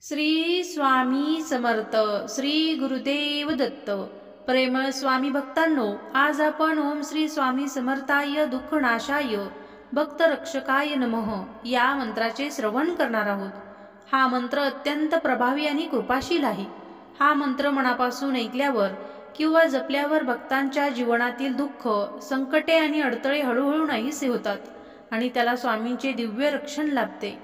श्री स्वामी समर्थ. श्री गुरुदेव दत्त. प्रेमळ स्वामी भक्तांनो, आज आपण ओम श्री स्वामी समर्थाय दुःखनाशाय भक्त रक्षकाय नमः या मंत्राचे श्रवण करणार आहोत. हा मंत्र अत्यंत प्रभावी आणि कृपाशील आहे. हा मंत्र मनापासून ऐकल्यावर किंवा जपल्यावर भक्तांच्या जीवनातील दुःख, संकटे आणि अडथळे हळूहळू नाहीसे होतात आणि त्याला स्वामींचे दिव्य रक्षण लाभते.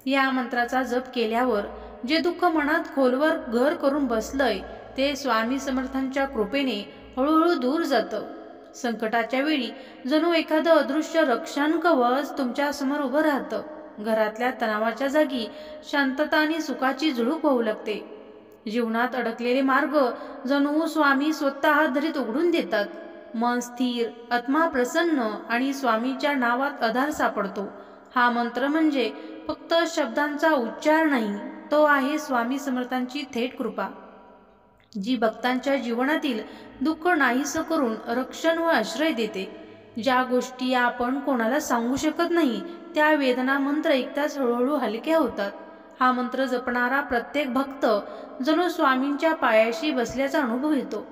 या मंत्राचा जप केल्यावर जे दुःख मनात खोलवर घर करून बसलंय ते स्वामी समर्थांच्या कृपेने हळूहळू दूर जातं. संकटाच्या वेळी जणू एखादं अदृश्य रक्षण कवच तुमच्या समोर उभं राहतं. घरातल्या तणावाच्या जागी शांतता आणि सुखाची झुळूक होऊ लागते. जीवनात अडकलेले मार्ग जणू स्वामी स्वतः हात धरीत उघडून देतात. मन स्थिर, आत्मा प्रसन्न आणि स्वामीच्या नावात आधार सापडतो. हा मंत्र म्हणजे फक्त शब्दांचा उच्चार नाही, तो आहे स्वामी समर्थांची थेट कृपा, जी भक्तांच्या जीवनातील दुःख नाहीसं करून रक्षण व आश्रय देते. ज्या गोष्टी आपण कोणाला सांगू शकत नाही त्या वेदना मंत्र ऐकताच हळूहळू हलक्या होतात. हा मंत्र जपणारा प्रत्येक भक्त जणू स्वामींच्या पायाशी बसल्याचा अनुभव येतो.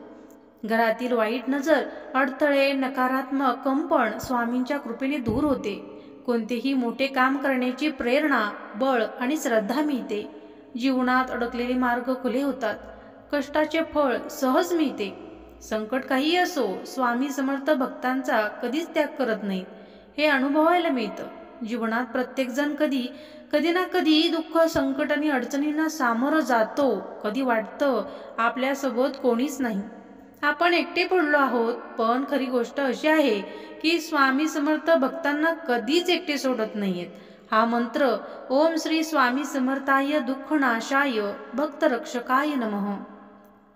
घरातील वाईट नजर, अडथळे, नकारात्मक कंपन स्वामींच्या कृपेने दूर होते. कोणतेही मोठे काम करण्याची प्रेरणा, बळ आणि श्रद्धा मिळते. जीवनात अडकलेले मार्ग खुले होतात. कष्टाचे फळ सहज मिळते. संकट काही असो, स्वामी समर्थ भक्तांचा कधीच त्याग करत नाहीत, हे अनुभवायला मिळतं. जीवनात प्रत्येकजण कधी ना कधी दुःख, संकट आणि अडचणींना सामोरं जातो. कधी वाटतं आपल्यासोबत कोणीच नाही, आपण एकटे पडलो आहोत. पण खरी गोष्ट अशी आहे की स्वामी समर्थ भक्तांना कधीच एकटे सोडत नाहीयेत. हा मंत्र ओम श्री स्वामी समर्थाय दुःखनाशाय भक्त रक्षकाय नमः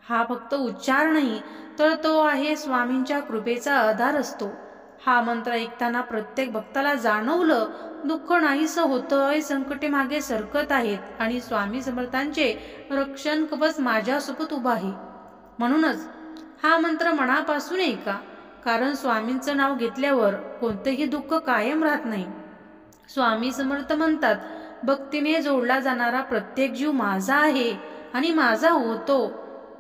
हा फक्त उच्चार नाही, तर तो आहे स्वामींच्या कृपेचा आधार असतो. हा मंत्र ऐकताना प्रत्येक भक्ताला जाणवलं, दुःख नाहीसं होतंय, संकटे मागे सरकत आहेत आणि स्वामी समर्थांचे रक्षण कवच माझ्यासोबत उभं आहे. म्हणूनच हा मंत्र मनापासून ऐका, कारण स्वामींचं नाव घेतल्यावर कोणतेही दुःख कायम राहत नाही. स्वामी समर्थ म्हणतात, भक्तीने जोडला जाणारा प्रत्येक जीव माझा आहे आणि माझा होतो.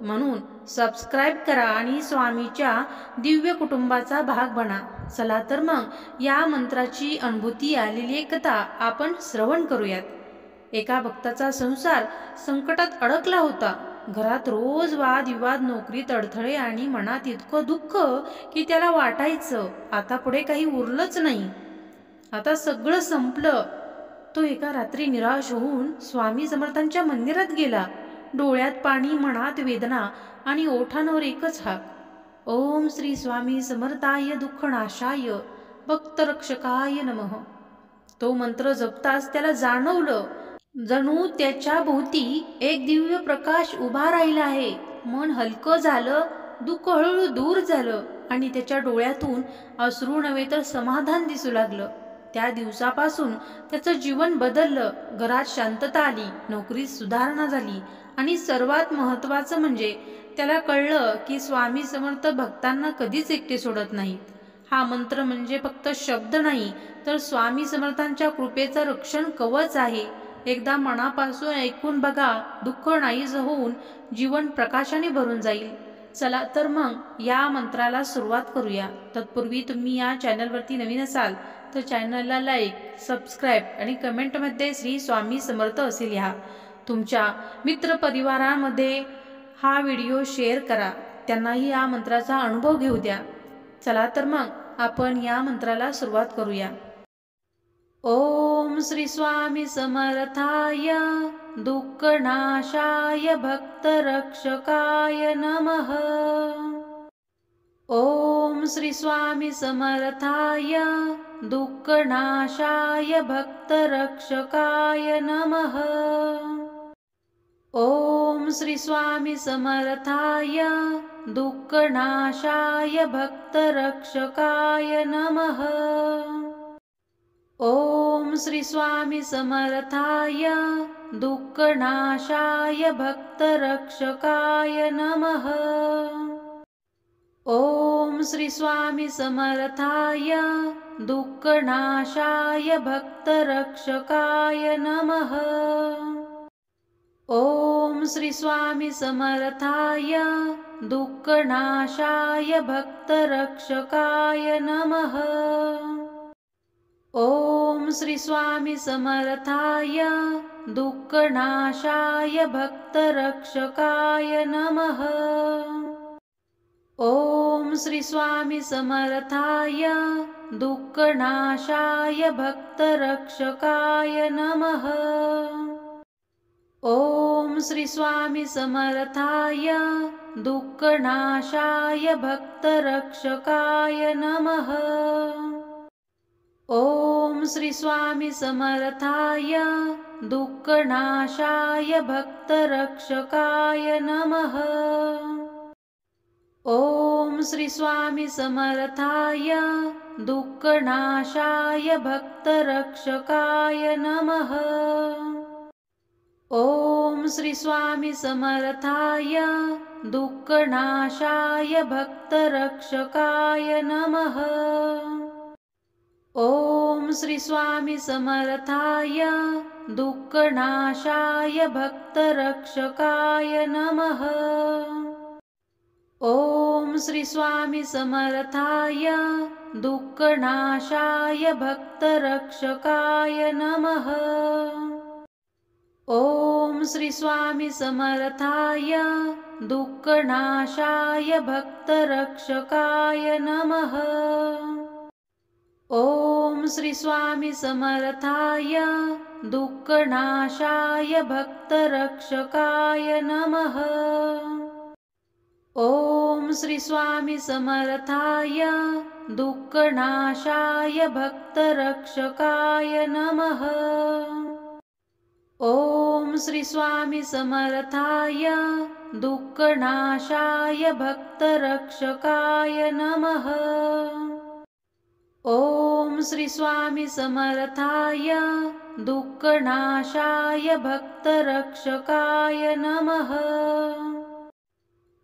म्हणून सबस्क्राईब करा आणि स्वामीच्या दिव्य कुटुंबाचा भाग बना. चला तर मग या मंत्राची अनुभूती आलेली एक कथा आपण श्रवण करूयात. एका भक्ताचा संसार संकटात अडकला होता. घरात रोज वादविवाद, नोकरीत अडथळे आणि मनात इतकं दुःख की त्याला वाटायचं आता पुढे काही उरलंच नाही, आता सगळं संपलं. तो एका रात्री निराश होऊन स्वामी समर्थांच्या मंदिरात गेला. डोळ्यात पाणी, मनात वेदना आणि ओठांवर एकच हाक, ओम श्री स्वामी समर्थाय दुःखनाशाय भक्त रक्षकाय नमः. तो मंत्र जपताच त्याला जाणवलं, जणू त्याच्या भोवती एक दिव्य प्रकाश उभा राहिला आहे. मन हलकं झालं, दुःख हळूहळू दूर झालं आणि त्याच्या डोळ्यातून अश्रू नव्हे तर समाधान दिसू लागलं. त्या दिवसापासून त्याचं जीवन बदललं. घरात शांतता आली, नोकरीत सुधारणा झाली आणि सर्वात महत्त्वाचं म्हणजे त्याला कळलं की स्वामी समर्थ भक्तांना कधीच एकटे सोडत नाहीत. हा मंत्र म्हणजे फक्त शब्द नाही, तर स्वामी समर्थांच्या कृपेचं रक्षण कवच आहे. एकदा मनापासून ऐकून बघा, दुःख नाहीसं होऊन जीवन प्रकाशाने भरून जाईल. चला तर मग या मंत्राला सुरुवात करूया. तत्पूर्वी तुम्ही या चॅनलवरती नवीन असाल तर चॅनलला लाईक, सबस्क्राईब आणि कमेंटमध्ये श्री स्वामी समर्थ असे लिहा. तुमच्या मित्रपरिवारामध्ये हा व्हिडिओ शेअर करा, त्यांनाही या मंत्राचा अनुभव घेऊ द्या. चला तर मग आपण या मंत्राला सुरुवात करूया. ओम श्री स्वामी समर्थाय दुःखनाशाय भक्त रक्षकाय नमः. ओम श्री स्वामी समर्थाय दुःखनाशाय भक्त रक्षकाय नमः. ओम श्री स्वामी समर्थाय दुःखनाशाय भक्त रक्षकाय नमः. ओम श्री स्वामी समर्थाय दुःखनाशाय भक्त रक्षकाय नमः. ओम श्री स्वामी समर्थाय दुःखनाशाय भक्त रक्षकाय नमः. श्री स्वामी समर्थाय दुःखनाशाय भक्तरक्षकाय नमः। ओम श्री स्वामी समर्थाय दुःखनाशाय भक्तरक्षकाय नमः। ओम श्री स्वामी समर्थाय दुःखनाशाय भक्तरक्षकाय नमः। ओम श्री स्वामी समर्थाय दुःखनाशाय भक्तरक्षकाय नमः। ओम श्री स्वामी समर्थाय दुःखनाशाय भक्तरक्षकाय नमः। ओम श्री स्वामी समर्थाय दुःखनाशाय भक्तरक्षकाय नमः। ओम श्री स्वामी समर्थाय दुःखनाशाय भक्तरक्षकाय नमः। ओम श्री स्वामी समर्थाय दुःखनाशाय भक्तरक्षकाय नमः। ओम श्री स्वामी समर्थाय दुःखनाशाय भक्तरक्षकाय नमः। ओम श्री स्वामी समर्थाय दुःखनाशाय भक्तरक्षकाय नमः। ओम श्री स्वामी समर्थाय दुःखनाशाय भक्तरक्षकाय नमः। ओम श्री स्वामी समर्थाय दुःखनाशाय भक्तरक्षकाय नमः। ओम श्री स्वामी समर्थाय दुःखनाशाय भक्तरक्षकाय नमः। ओम श्री स्वामी समर्थाय दुःखनाशाय भक्तरक्षकाय नमः।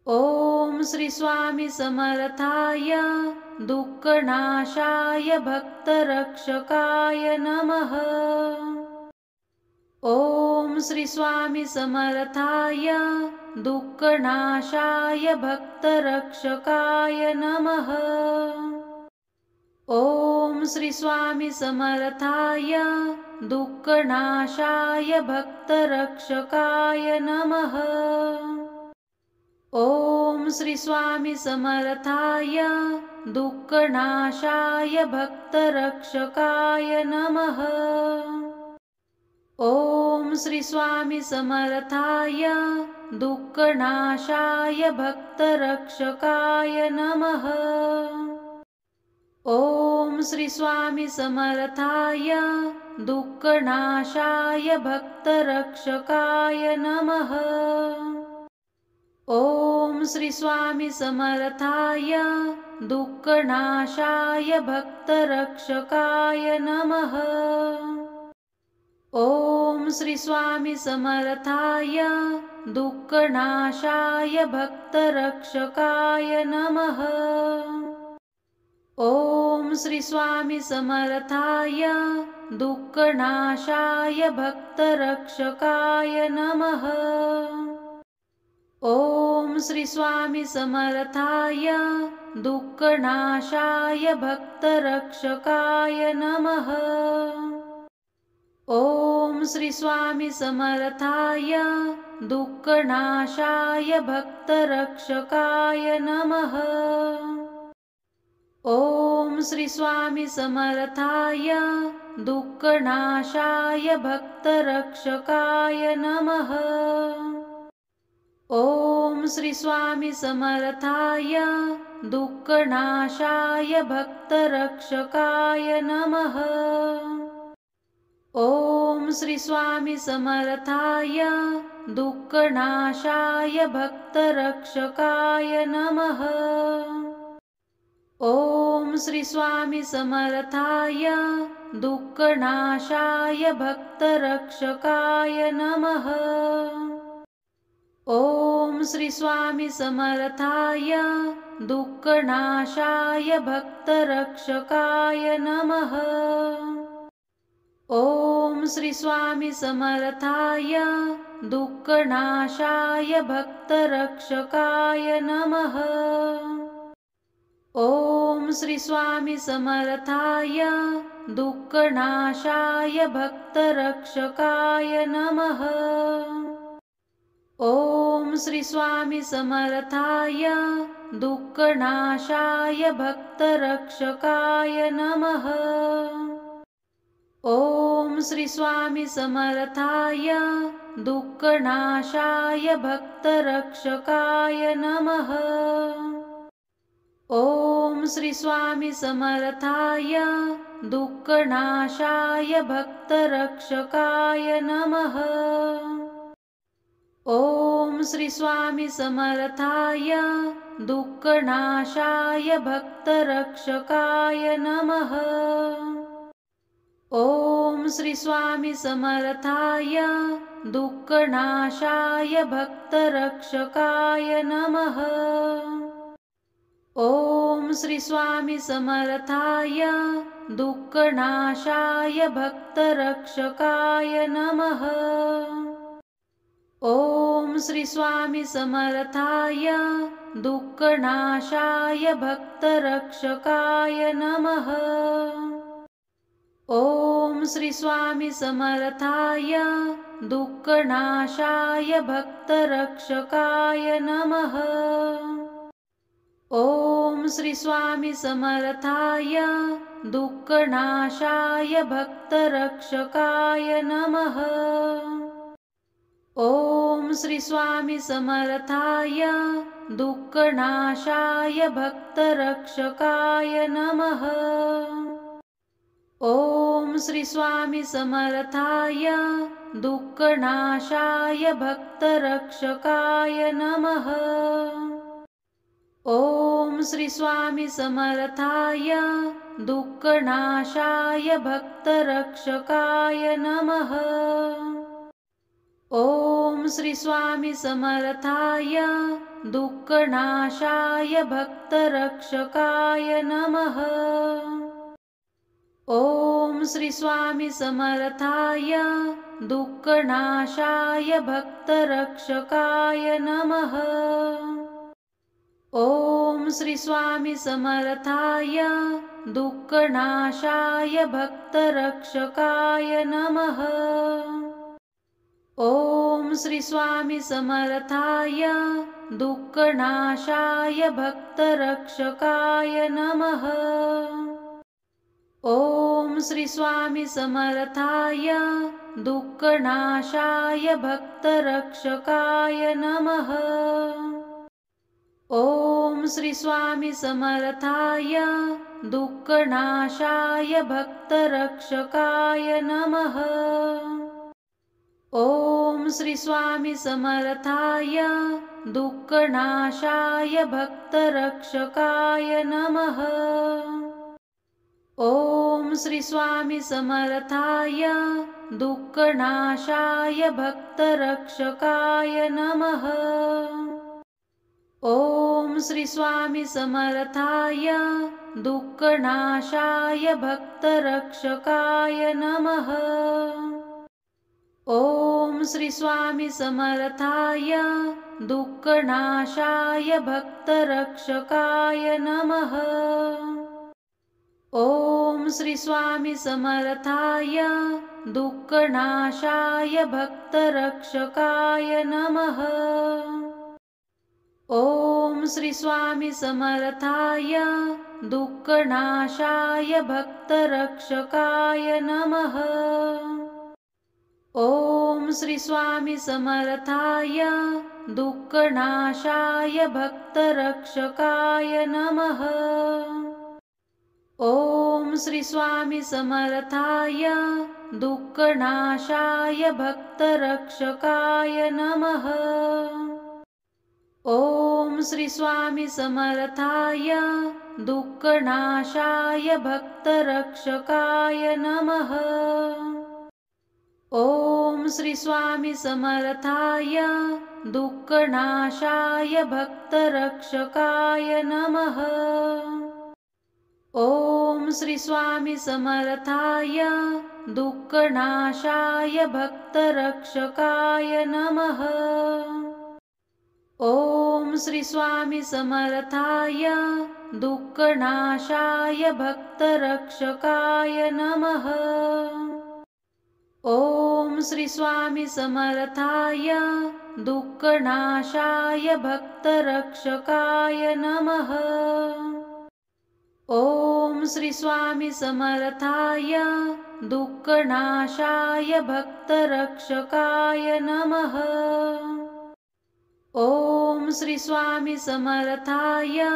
ओम श्री स्वामी समर्थाय दुःखनाशाय भक्तरक्षकाय नमः। ओम श्री स्वामी समर्थाय दुःखनाशाय भक्तरक्षकाय नमः। ओम श्री स्वामी समर्थाय दुःखनाशाय भक्तरक्षकाय नमः। ओम श्री स्वामी समर्थाय दुःखनाशाय भक्तरक्षकाय नमः। ओम श्री स्वामी समर्थाय दुःखनाशाय भक्तरक्षकाय नमः। ओम श्री स्वामी समर्थाय दुःखनाशाय भक्तरक्षकाय नमः। ओम श्री स्वामी समर्थाय दुःखनाशाय भक्तरक्षकाय नमः। ओम श्री स्वामी समर्थाय दुःखनाशाय भक्तरक्षकाय नमः। ओम श्री स्वामी समर्थाय दुःखनाशाय भक्तरक्षकाय नमः। ओम श्री स्वामी समर्थाय दुःखनाशाय भक्तरक्षकाय नमः। ओम श्री स्वामी समर्थाय दुःखनाशाय भक्तरक्षकाय नमः। ओम श्री स्वामी समर्थाय दुःखनाशाय भक्तरक्षकाय नमः। ओम श्री स्वामी समर्थाय दुःखनाशाय भक्तरक्षकाय नमः। ओम श्री स्वामी समर्थाय दुःखनाशाय भक्तरक्षकाय नमः। ओम श्री स्वामी समर्थाय दुःखनाशाय भक्तरक्षकाय नमः। ओम श्री स्वामी समर्थाय दुःखनाशाय भक्तरक्षकाय नमः। ओम श्री स्वामी समर्थाय दुःखनाशाय भक्तरक्षकाय नमः। ओम श्री स्वामी समर्थाय दुःखनाशाय भक्तरक्षकाय नमः। ओम श्री स्वामी समर्थाय दुःखनाशाय भक्तरक्षकाय नमः। ओम श्री स्वामी समर्थाय दुःखनाशाय भक्तरक्षकाय नमः। ओम श्री स्वामी समर्थाय दुःखनाशाय भक्तरक्षकाय नमः। ओम श्री स्वामी समर्थाय दुःखनाशाय भक्तरक्षकाय नमः। ओम श्री स्वामी समर्थाय दुःखनाशाय भक्तरक्षकाय नमः। ओम श्री स्वामी समर्थाय दुःखनाशाय भक्तरक्षकाय नमः। ओम श्री स्वामी समर्थाय दुःखनाशाय भक्तरक्षकाय नमः। ओम श्री स्वामी समर्थाय दुःखनाशाय भक्तरक्षकाय नमः। ओम श्री स्वामी समर्थाय दुःखनाशाय भक्तरक्षकाय नमः। ओम श्री स्वामी समर्थाय दुःखनाशाय भक्तरक्षकाय नमः। ओम श्री स्वामी समर्थाय दुःखनाशाय भक्तरक्षकाय नमः। ओम श्री स्वामी समर्थाय दुःखनाशाय भक्तरक्षकाय नमः। ओम श्री स्वामी समर्थाय दुःखनाशाय भक्तरक्षकाय नमः। ओम श्री स्वामी समर्थाय दुःखनाशाय भक्तरक्षकाय नमः। ओम श्री स्वामी समर्थाय दुःखनाशाय भक्तरक्षकाय नमः। ओम श्री स्वामी समर्थाय दुःखनाशाय भक्तरक्षकाय नमः। ओम श्री स्वामी समर्थाय दुःखनाशाय भक्तरक्षकाय नमः। ओम श्री स्वामी समर्थाय दुःखनाशाय भक्तरक्षकाय नमः। ओम श्री स्वामी समर्थाय दुःखनाशाय भक्तरक्षकाय नमः। ओम श्री स्वामी समर्थाय दुःखनाशाय भक्तरक्षकाय नमः। ओम श्री स्वामी समर्थाय दुःखनाशाय भक्तरक्षकाय नमः। ओम श्री स्वामी समर्थाय दुःखनाशाय भक्तरक्षकाय नमः। ओम श्री स्वामी समर्थाय दुःखनाशाय भक्तरक्षकाय नमः। ओम श्री स्वामी समर्थाय दुःखनाशाय भक्तरक्षकाय नमः। ओम श्री स्वामी समर्थाय दुःखनाशाय भक्तरक्षकाय नमः। ओम श्री स्वामी समर्थाय दुःखनाशाय भक्तरक्षकाय नमः। ओम श्री स्वामी समर्थाय दुःखनाशाय भक्तरक्षकाय नमः। ओम श्री स्वामी समर्थाय दुःखनाशाय भक्तरक्षकाय नमः। ओम श्री स्वामी समर्थाय दुःखनाशाय भक्तरक्षकाय नमः। ओम श्री स्वामी समर्थाय दुःखनाशाय भक्तरक्षकाय नमः। ओम श्री स्वामी समर्थाय दुःखनाशाय भक्तरक्षकाय नमः। ओम श्री स्वामी समर्थाय दुःखनाशाय भक्तरक्षकाय नमः। ओम श्री स्वामी समर्थाय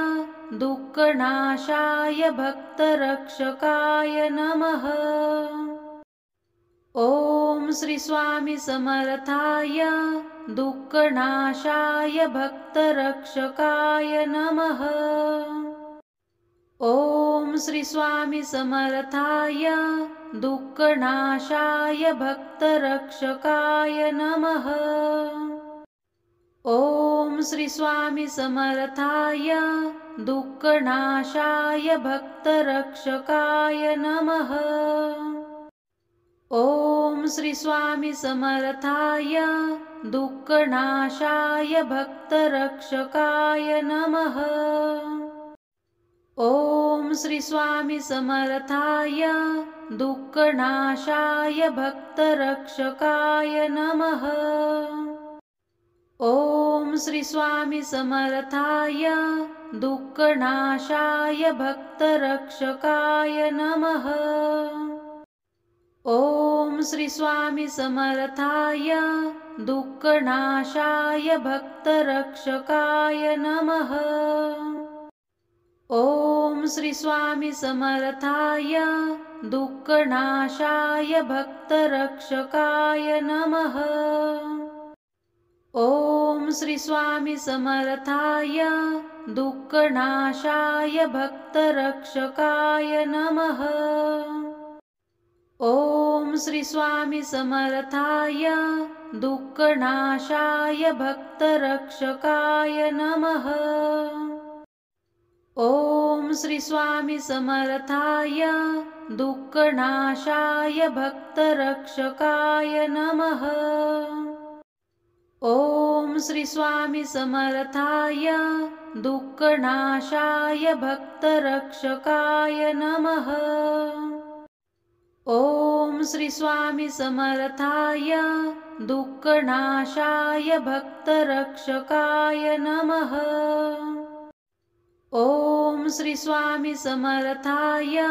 दुःखनाशाय भक्तरक्षकाय नमः। ओम श्री स्वामी समर्थाय दुःखनाशाय भक्तरक्षकाय नमः। ओम श्री स्वामी समर्थाय दुःखनाशाय भक्तरक्षकाय नमः। ओम श्री स्वामी समर्थाय दुःखनाशाय भक्तरक्षकाय नमः। ओम श्री स्वामी समर्थाय दुःखनाशाय भक्तरक्षकाय नमः। ओम श्री स्वामी समर्थाय दुःखनाशाय भक्तरक्षकाय नमः। ओम श्री स्वामी समर्थाय दुःखनाशाय भक्तरक्षकाय नमः। ओम श्री स्वामी समर्थाय दुःखनाशाय भक्तरक्षकाय नमः। ओम श्री स्वामी समर्थाय दुःखनाशाय भक्तरक्षकाय नमः। ओम श्री स्वामी समर्थाय दुःखनाशाय भक्तरक्षकाय नमः। ओम श्री स्वामी समर्थाय दुःखनाशाय भक्तरक्षकाय नमः। ओम श्री स्वामी समर्थाय दुःखनाशाय भक्तरक्षकाय नमः। ओम श्री स्वामी समर्थाय दुःखनाशाय भक्तरक्षकाय नमः। ओम श्री स्वामी समर्थाय दुःखनाशाय भक्तरक्षकाय नमः। ओम श्री स्वामी समर्थाय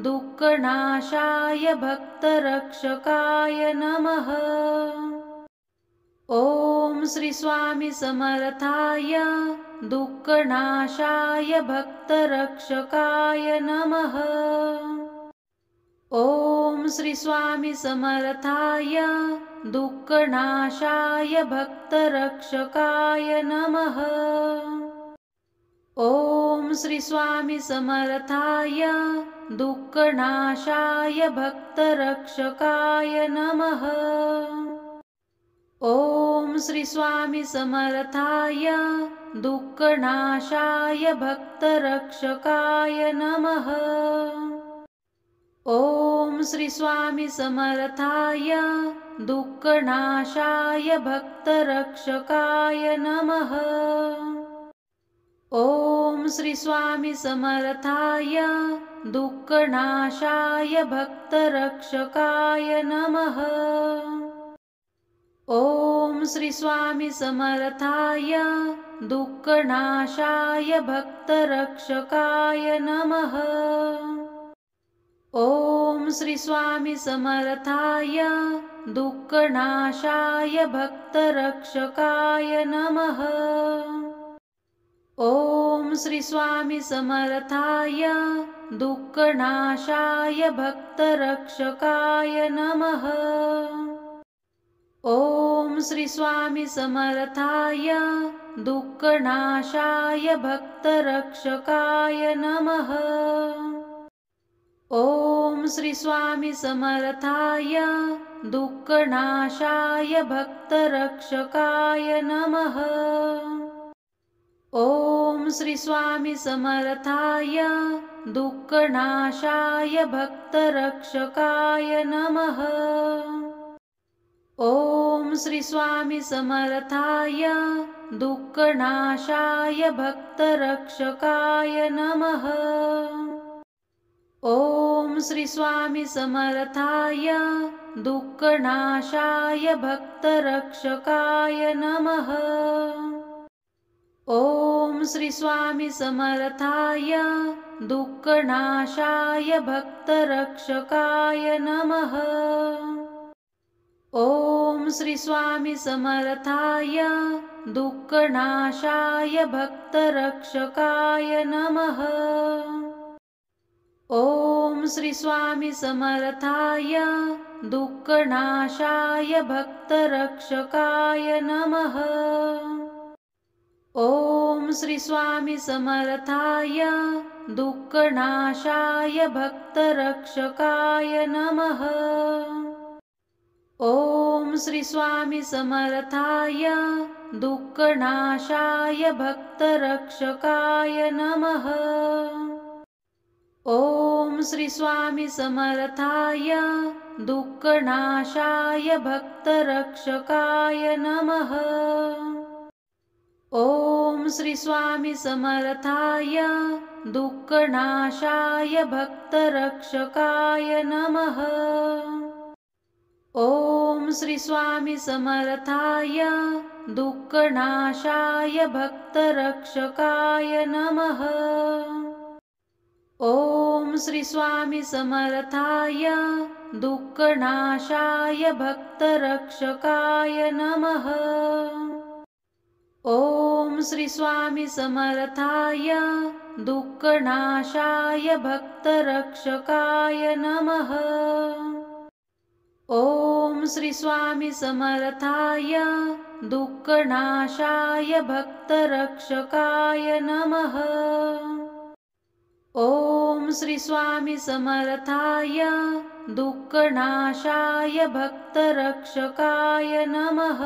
दुःखनाशाय भक्तरक्षकाय नमः। ओम श्री स्वामी समर्थाय दुःखनाशाय भक्तरक्षकाय नमः। ओम श्री स्वामी समर्थाय दुःखनाशाय भक्तरक्षकाय नमः। ओम श्री स्वामी समर्थाय दुःखनाशाय भक्तरक्षकाय नमः। ओम श्री स्वामी समर्थाय दुःखनाशाय भक्तरक्षकाय नमः। ओम श्री स्वामी समर्थाय दुःखनाशाय भक्तरक्षकाय नमः। ओम श्री स्वामी समर्थाय दुःखनाशाय भक्तरक्षकाय नमः। ओम श्री स्वामी समर्थाय दुःखनाशाय भक्तरक्षकाय नमः। ओम श्री स्वामी समर्थाय दुःखनाशाय भक्तरक्षकाय नमः। ओम श्री स्वामी समर्थाय दुःखनाशाय भक्तरक्षकाय नमः। ओम श्री स्वामी समर्थाय दुःखनाशाय भक्तरक्षकाय नमः। ओम श्री स्वामी समर्थाय दुःखनाशाय भक्तरक्षकाय नमः। ओम श्री स्वामी समर्थाय दुःखनाशाय भक्तरक्षकाय नमः। ओम श्री स्वामी समर्थाय दुःखनाशाय भक्तरक्षकाय नमः। ओम श्री स्वामी समर्थाय दुःखनाशाय भक्तरक्षकाय नमः। ओम श्री स्वामी समर्थाय दुःखनाशाय भक्तरक्षकाय नमः। ओम श्री स्वामी समर्थाय दुःखनाशाय भक्तरक्षकाय नमः। ओम श्री स्वामी समर्थाय दुःखनाशाय भक्तरक्षकाय नमः। ओम श्री स्वामी समर्थाय दुःखनाशाय भक्तरक्षकाय नमः। ओम श्री स्वामी समर्थाय दुःखनाशाय भक्तरक्षकाय नमः। ओम श्री स्वामी समर्थाय दुःखनाशाय भक्तरक्षकाय नमः। ओम श्री स्वामी समर्थाय दुःखनाशाय भक्तरक्षकाय नमः। ओम श्री स्वामी समर्थाय दुःखनाशाय भक्तरक्षकाय नमः। ओम श्री स्वामी समर्थाय दुःखनाशाय भक्तरक्षकाय नमः। ओम श्री स्वामी समर्थाय दुःखनाशाय भक्तरक्षकाय नमः। ओम श्री स्वामी समर्थाय दुःखनाशाय भक्तरक्षकाय नमः। ओम श्री स्वामी समर्थाय दुःखनाशाय भक्तरक्षकाय नमः।